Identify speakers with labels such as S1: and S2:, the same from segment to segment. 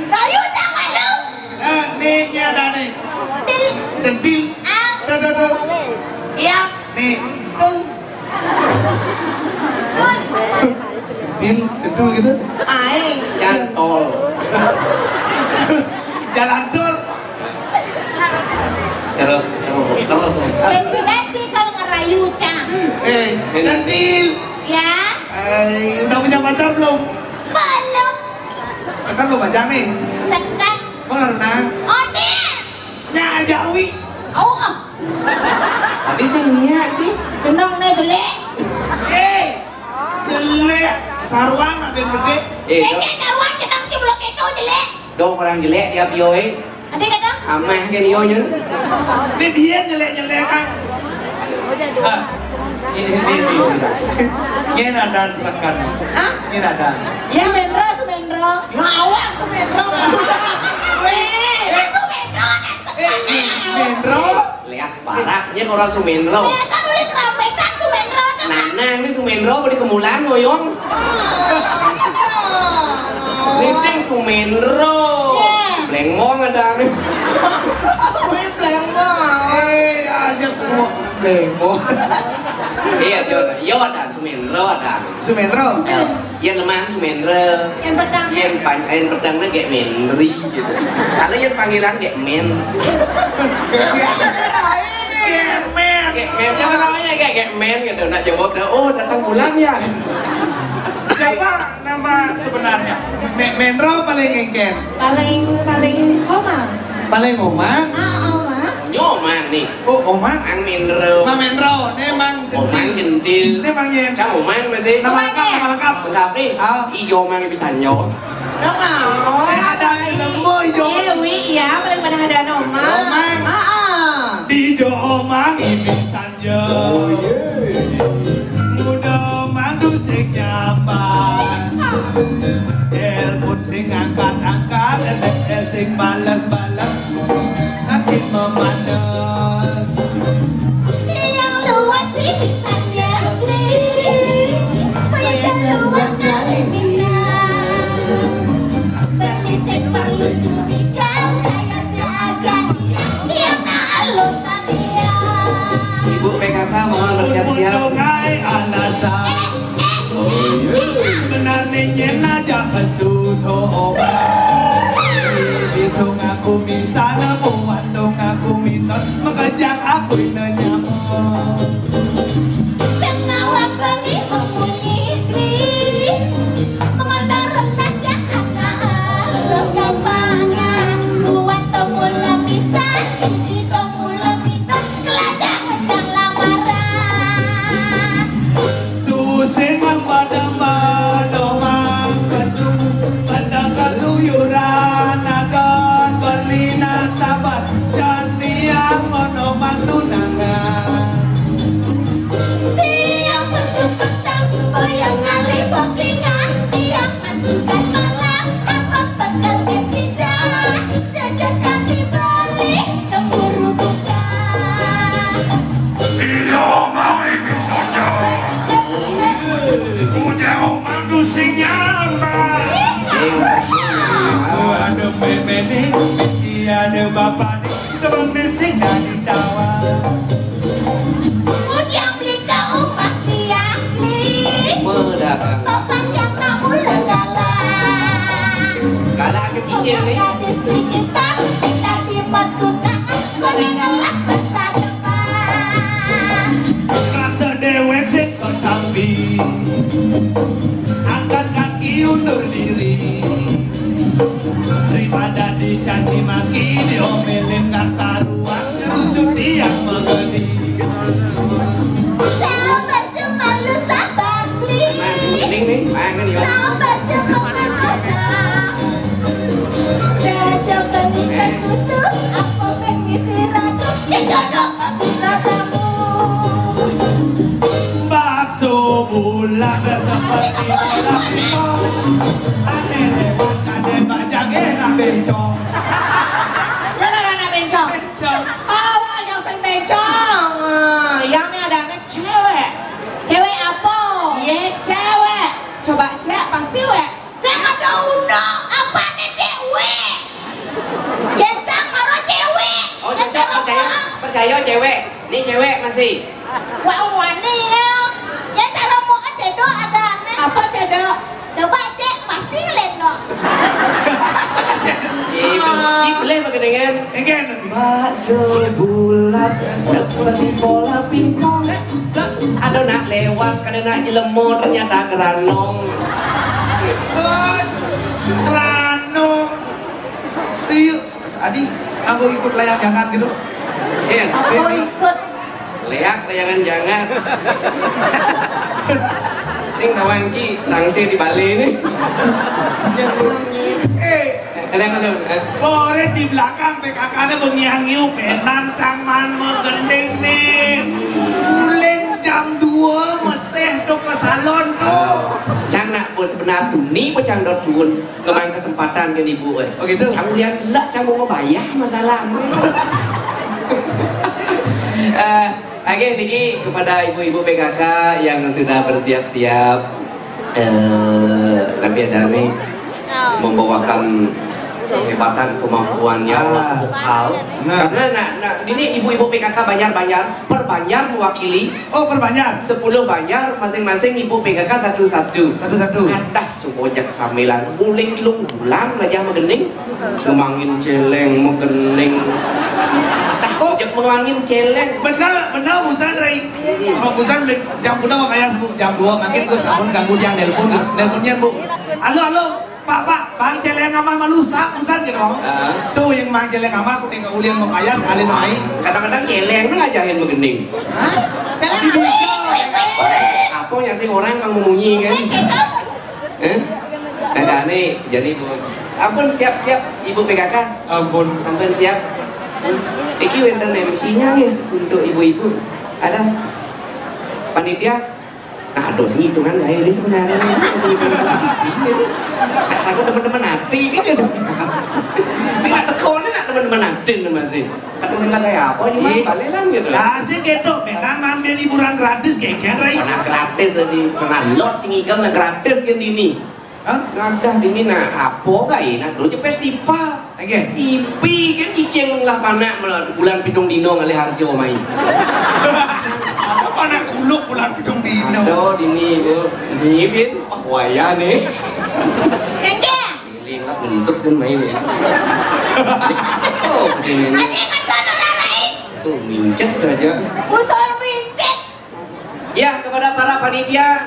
S1: Rayu jangan lu.
S2: Nih ada nih. Centil. Dodo.
S1: Iya.
S2: Nih. Centil gitu.
S1: Aing.
S2: Jalan tol. Jalan tol.
S3: Terus.
S1: Benci kalau ngerayu cang.
S2: Centil.
S1: Ya.
S2: Udah punya pacar belum?
S1: Belum.
S2: Sekarang lo baca nih.
S1: Sekat.
S2: Pernah.
S1: Oh nih.
S2: Nyajawi.
S1: Oh.
S3: Tadi senengnya di.
S1: Tenang nih jelek.
S2: Jelek. Sarwang ada yang gede.
S1: Kayaknya kawan tenang ciblok itu jelek.
S3: Dong orang jelek ya bioi.
S1: Ada kata?
S3: Ameh ke dia nya.
S2: Ini dia jelek kan. Ini nadan sekan.
S1: Hah?
S2: Ini nadan.
S1: Ya Sumendro, Sumendro. Ngawak Sumendro. Weh, Sumendro dan sekarang.
S2: Sumendro.
S3: Lihat parahnya orang Sumendro.
S1: Lihat kan udah keramaikan Sumendro.
S3: Nana ini Sumendro beri kemulan ngoyong. Ini sing Sumendro. Blengmong ada nih.
S1: Wih, Blengmong.
S2: Aja gua Blengmong.
S3: Iya, yo ada Sumendro ada.
S2: Sumendro.
S3: Yang lemah Sumendro.
S1: Yang pertama.
S3: Yang pertama kayak Menri gitu. Kalau yang panggilan kayak Men. Kayak Men siapa namanya kayak Men gitu. Nak jawab dah. Oh datang bulan ya.
S2: Siapa nama sebenarnya? Menro paling engken.
S1: Paling Omang.
S2: Paling Omang.
S1: Omang.
S3: Nyomang nih.
S2: Oh Omang.
S3: Ang Menro.
S2: Mang Menro. Ini Mang
S3: Omang
S2: Centil.
S3: Gentil.
S2: Ini Mang Yen.
S3: Cang Omang masih.
S2: Nama lengkap.
S3: Lengkap nih. Ijo Mang bisa nyo.
S1: Dong mau.
S2: Ada nemu Ijo.
S1: Iya, paling pada ada Omang.
S2: Omang. Ijo Omang ini sanjo. Muda mandu sing nyaman. Telepon sing angkat-angkat, SMS sing balas-balas. Akin memanas.
S1: Yang luas sih bisa beli. Yang luas kali beli sing perlu curiga kayak jajan. Yang halus dia.
S3: Ibu PKK mohon bersiap-siap.
S2: Sungai alasan. Menaningin aja kesudo obat. Hitung aku misalnya buatung aku minta mengajak aku nyamuk.
S1: Tengawak beli memunyi memandang rendahnya karena gampangnya buat tomula bisa di tomula minum kelajang ngejang lamaran.
S2: Tusin pada madomang kesu pada kaluyuran akan beli sahabat dan niang monomang tunangan.
S1: Tiang besuk petang goyang ngalih bokingan tiang mantukan malam apa bakal tidak jajakan dibeli cemburu bukan.
S2: Iya mau ini saja. Udah omang dusing nyaman. Ada bebe nih, si ada bapak nih, sebang sing dari dawa.
S1: Yang beli ke umat tiang beli
S3: Medagang.
S1: bapak yang tak ulang galang.
S3: Kalah kecil nih.
S1: Gadis kita kita di batu tangan gorengan besar depan.
S2: Rasa dewek sing ketampi, angkat kaki undur diri. Daripada dicaci maki, diomelin kata ruang, rujuk tiang mengerti.
S1: Sabar cuma lu sabar beli.
S3: Mending nih, mangan ya.
S1: Sabar cuma bermasak. Jajah beli ke susu, apa mengisi ratu, dijodoh pasti ratamu.
S2: Bakso bulat seperti bulat limau, aneh lewat kade bajang enak bencong.
S1: Ya cang baru cewek.
S3: Oh cocok percaya cewek. Ini cewek masih.
S1: Wah wani ya. Ya cara mau cedok ada. Apa cedok? Coba cek pasti ngelendok.
S3: Itu boleh pakai dengan.
S2: Again.
S3: Bakso bulat seperti bola pingpong. Ada nak lewat, kadang nak jelemo ternyata geranong.
S2: Rano. Iya. Adi, aku ikut layak jangan gitu.
S3: Sian,
S1: Aku ikut.
S3: layangan jangan. Sing nawang ci langsir di Bali ini. Kadang-kadang.
S2: Boleh di belakang PKK-nya bengiang-ngiu penan cangman megending nih. Guling jam 2 meseh do ke salon tuh.
S3: Cang nak bos sebenar tu ni pun cang dot suun ngemang kesempatan kan ibu eh.
S2: Oh gitu.
S3: Cang lihat lah cang mau bayar masalah. Oke, Niki kepada ibu-ibu PKK yang sudah bersiap-siap Nabi Adami membawakan kehebatan kemampuannya vokal.
S2: Nah.
S3: Karena ini ibu-ibu PKK Banjar perbanjar mewakili.
S2: Oh perbanyak.
S3: 10 banjar masing-masing ibu PKK satu-satu.
S2: Satu-satu.
S3: Ada sumojak samilan guling lung bulan aja megening ngemangin celeng megening.
S2: Oh.
S3: Jek mengangin celeng.
S2: Benar busan Rai. Oh busan jam 2 makanya jam 2 makin tuh sabun ganggu yang nelponnya Bu. Halo. Pak, Bang Celeng Amal malusak, busan gitu. Tuh yang Bang Celeng Amal aku tinggal ulian mau kaya sekali main.
S3: Kadang-kadang celeng tuh ngajarin begening.
S2: Hah?
S1: Celeng
S3: Apa yang sih orang yang memunyi kan? Ada nih, jadi bu. Ampun siap-siap ibu PKK.
S2: Ampun.
S3: Sampai siap. Iki wenten MC-nya ya untuk ibu-ibu. Ada panitia. Nah, dos hitungan gak ini sebenarnya. Aku teman-teman hati gitu. Tidak tekonnya nak teman-teman hati masih. Tapi singkat kayak apa ini balelan gitu.
S2: Lah sih gitu, memang ngambil hiburan gratis kayak kan Rai.
S3: Karena gratis tadi, karena lot cingigam na gratis kan ini.
S2: Hah?
S3: Ngadah dini na apa gay na dojo festival.
S2: Again.
S3: Ipi kan cicing lah panak bulan pitung dino ngalih harjo main.
S2: Apa nak kuluk pulang hidung dino.
S3: Aduh dini itu nyipin waya nih.
S1: Kengkeng.
S3: Giling lah bentuk kan main ya. Oh begini.
S1: Aja ingat orang lain.
S3: Tuh mincet aja.
S1: Usul mincet.
S3: Ya kepada para panitia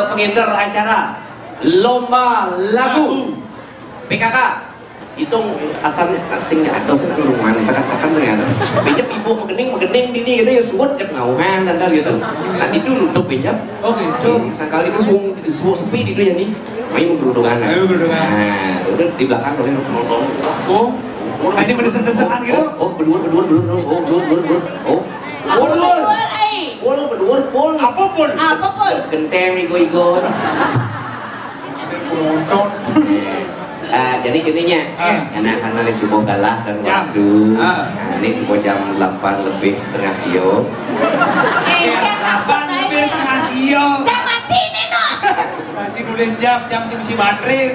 S3: pengeder acara lomba lagu PKK hitung asingnya atau senang rumah sekat-sekat saya ada pinjam ibu megening dini gitu ya suut jak ngauhan dan gitu nanti itu nutup pinjam
S2: Oke, tuh.
S3: sekali itu suut sepi itu ya nih main menggerudungan nah udah di belakang boleh nonton
S2: Oh, ini mendesak-desakan gitu.
S3: berdua pol
S2: Apapun.
S3: genteng igo
S2: Penonton.
S3: Jadi gininya karena ini sebuah galah dan waktu ini sebuah jam 8 lebih setengah sio
S2: Kapan lebih tengah sio.
S1: Jangan mati nih no.
S2: Nanti dulu jam si baterai.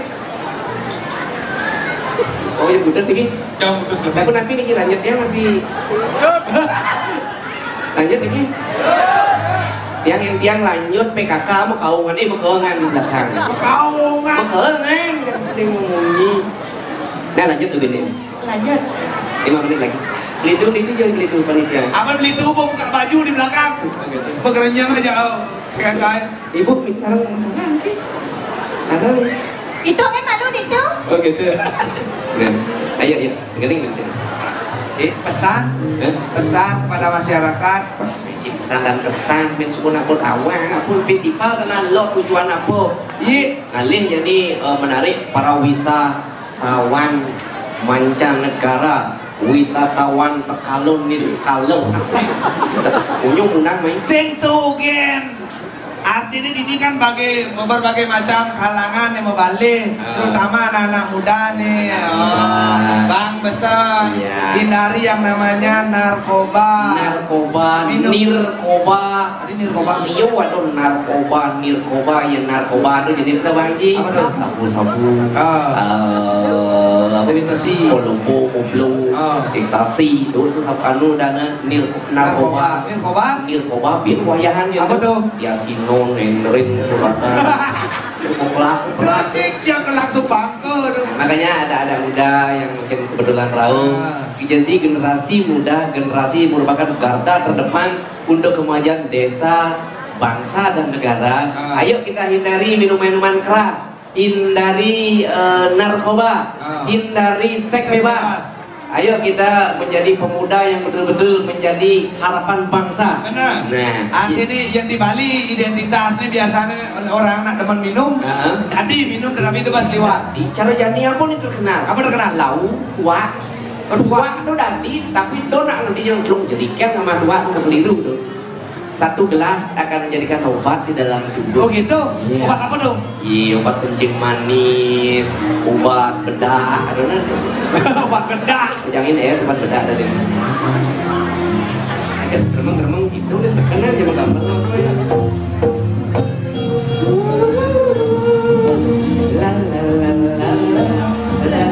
S3: oh ya putus ini
S2: Jam putus
S3: tapi
S2: lebih.
S3: nanti ini lanjut ya nanti lanjut ini tiang lanjut PKK mau kaungan di belakang
S2: Kaungan.
S3: Kehengan, yang mengunyi. Nah lanjut tuh ini.
S1: Lanjut.
S3: 5 menit lagi. Itu jangan gitu panitia.
S2: Apa beli tubuh buka baju di belakang. Pekerenjang aja kayak
S3: Ibu bicara masalah nanti. Ada.
S1: Itu kan malu itu.
S3: Oh gitu. Nah, ayo, dengerin di sini.
S2: Pesan kepada masyarakat.
S3: Pesan dan kesan, mensukun akun awang, akun festival dan lo tujuan apa?
S2: Iya.
S3: Ngalih jadi menarik para wisatawan mancanegara, wisatawan sekalung nih sekalung. Terus unyu undang main.
S2: Sing togen. Artinya ini kan berbagai macam kalangan yang membalik, terutama anak-anak muda nih. Bang Besar, hindari yang namanya narkoba.
S3: Nirkoba.
S2: Tadi narkoba.
S3: Iya, waduh nirkoba yang narkoba itu jenis apa bang Ji? Sabu-sabu.
S2: Ekstasi.
S3: Kolombo, koplo, ekstasi itu anu dana narkoba. Nirkoba bin wayahan
S2: Apa tuh?
S3: Yasinon, Endrin, Purata, kelas berat.
S2: Yang langsung bangke.
S3: Makanya ada muda yang mungkin kebetulan tahu. Jadi generasi muda, generasi merupakan garda terdepan untuk kemajuan desa, bangsa dan negara. Ayo kita hindari minuman keras, hindari narkoba, hindari seks bebas. Ayo kita menjadi pemuda yang betul-betul menjadi harapan bangsa.
S2: Benar.
S3: Nah,
S2: ini yang di Bali identitasnya biasanya orang nak demen minum. Jadi minum dalam itu pas liwat.
S3: Di cara jadinya pun itu terkenal.
S2: Apa terkenal?
S3: Lau, tua. Tua itu dadi, tapi itu nak nanti yang belum jadikan sama tua itu keliru tuh. Satu gelas akan menjadikan obat di dalam tubuh.
S2: Oh gitu?
S3: Iya.
S2: Obat apa dong?
S3: Iya, obat kencing manis, obat bedah, ada nanti.
S2: Obat bedah.
S3: Jangan ya, obat bedah tadi. Remeng-remeng itu udah sekarang aja gambar apa ya? La la la la la la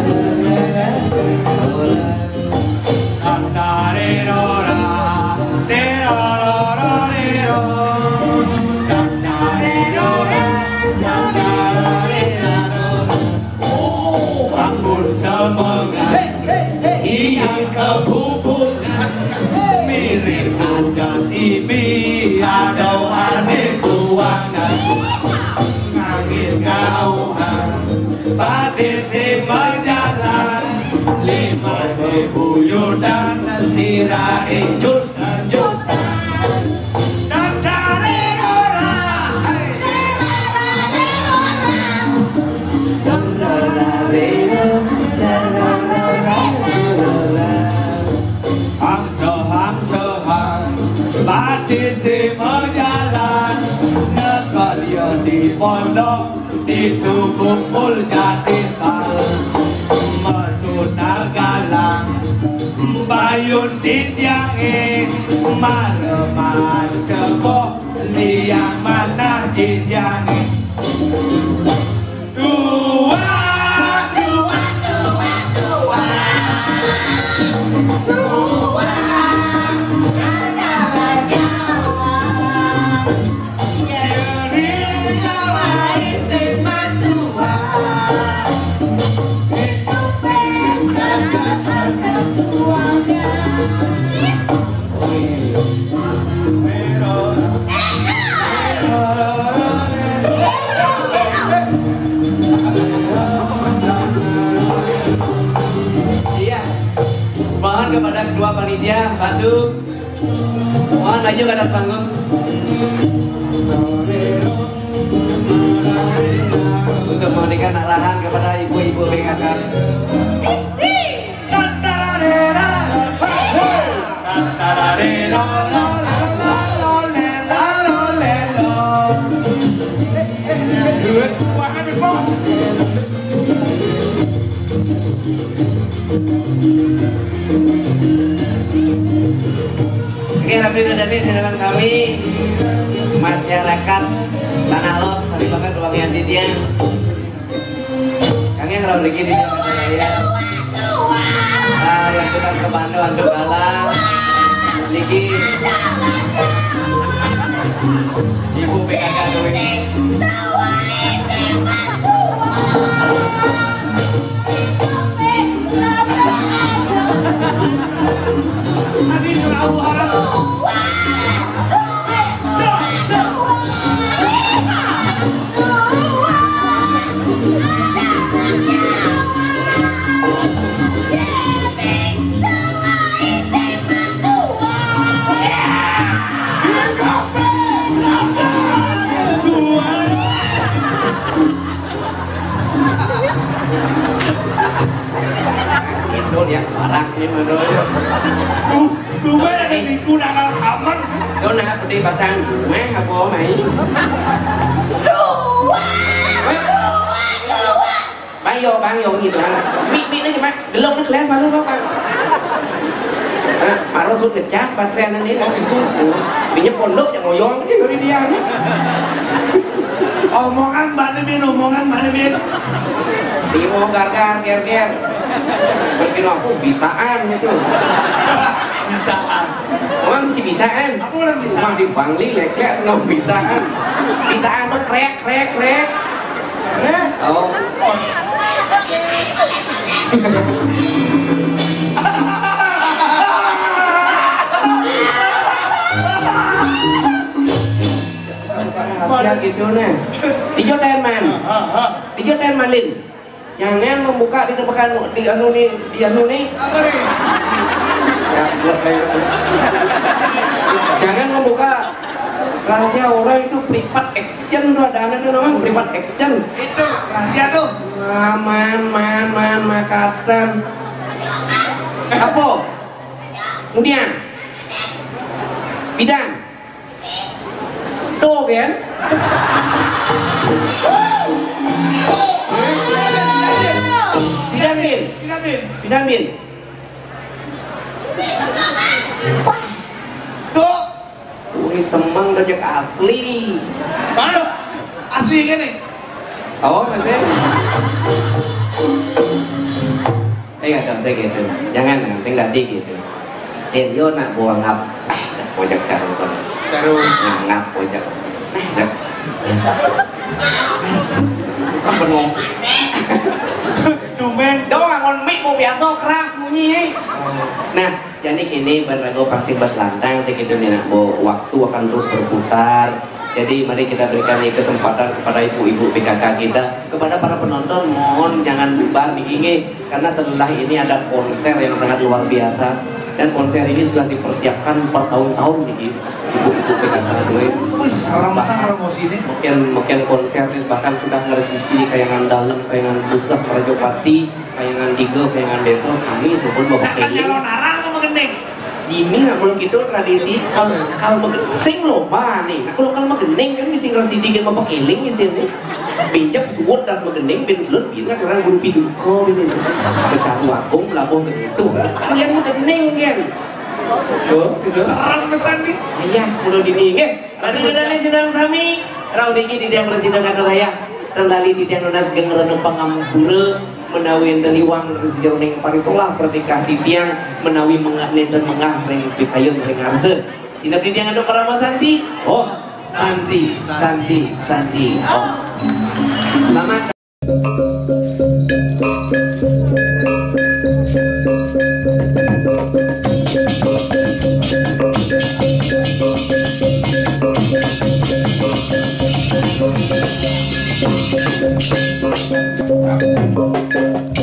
S2: ada warna kuangan ngangin ngauhan batin si berjalan 5.000 yudan sirai juta dan dari batin si berjalan nekalian di pondok di tubuh pul jatisal masuk nagalang bayun tijange maleman cebok liang mana tijange dua
S3: kepada kedua panitia bantu mohon maju ke atas panggung. Untuk memberikan arahan kepada ibu-ibu PKK. Oke, Rabbina Dani silakan kami masyarakat Tanah Lot sampai bahkan ruangan dia. Kami yang kalau begini saya yang kita ke Bandung untuk galang Niki Ibu PKK dulu ini.
S2: Tadi selalu
S3: Itu ya, warak ini menurut.
S2: Lu ada di kuda rekaman.
S3: Chỗ nào đi bà sang má hả bố mày? Bán vô gì tụi anh? Biết nó kìa má, cái lông nó class mà lúc đó bạn. Mà nó suốt cái chas ba trend anh ấy là bị nhấp con nước chẳng ngồi vô cái gì đi ăn.
S2: Omongan Mbak
S3: Di mau gar-gar, ger-ger. Mungkin aku bisaan itu.
S2: Bisaan.
S3: Orang bisaan.
S2: Apa orang bisaan?
S3: Cuma di Bangli leknya senang bisaan. Bisaan tuh krek. Oh. Rahasia gitu nih. Di Jordan man. Di Jordan Malin. Jangan membuka di depan di anu nih.
S2: Apa nih?
S3: Jangan membuka rahasia orang itu privat action tuh ada itu namanya privat action.
S2: Itu rahasia tuh.
S3: Man makatan. Apa? Kemudian bidang. Tuh kan? Bidang.
S2: Tuh.
S3: Ini semang rejek asli.
S2: Mana? Asli gini.
S3: Oh, masih? Nggak dong, saya gitu. Jangan, saya nggak gitu. Yo nak buang ngap. Pojok carukan. Ngap pojok. Kan penuh.
S2: Dumen.
S3: Doang on mic mau biasa keras bunyi. Nah, jadi kini berlagu pasing berselantang segitu nih nak waktu akan terus berputar. Jadi mari kita berikan kesempatan kepada ibu-ibu PKK kita, kepada para penonton mohon jangan bubar nih karena setelah ini ada konser yang sangat luar biasa dan konser ini sudah dipersiapkan bertahun-tahun nih ibu-ibu PKK dulu.
S2: Wih, orang-orang promosi ini.
S3: Mungkin konser bahkan sudah ngeresisi kayangan dalam, kayangan pusat, Rajopati, kayangan Digo, kayangan Desa, kami sebelum bapak ini.
S2: Kalau narang mau mengeneng.
S3: Ini belum gitu tradisi kalau sing lomba nih. Kalau magening kan mesti ngeres didikin bapak keling di sini. Pinjak suwut das magening pintlun biar orang guru piduko ini. Becaru agung labuh begitu. Kalian magening kan? Tuh,
S2: serem pesan nih.
S3: Ayah, udah dini ke? Tadi dari sidang sami, rau diki di yang persidangan raya. Tandali di yang nunas gengeran pangampura, menawi daliwang dari sejarah yang parisolah pernikahan di tiang, menawi mengatnet dan mengah ring pipayun ring arse. Sina di tiang ada para mas Santi. Oh, Santi. Oh, selamat. Thank you.